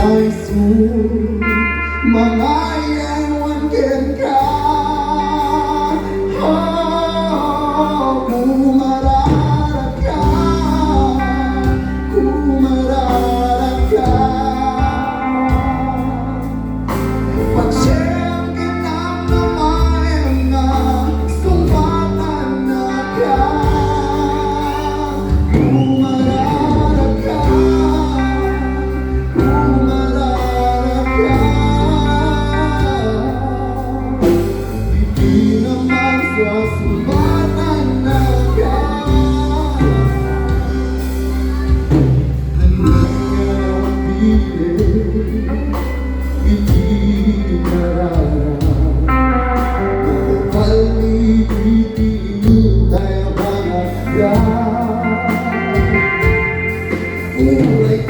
Nais mo mangayawan ka, kung mararat ka, kung mararat ka. Pagsiyang kinamamayan na sumbatan na ka, kung mararat ka, kung mararat ka. Di naman sa sumbatan na ka, nangyayang pilit, hindi nararap. Palipitin tayo ba na yan? Kulay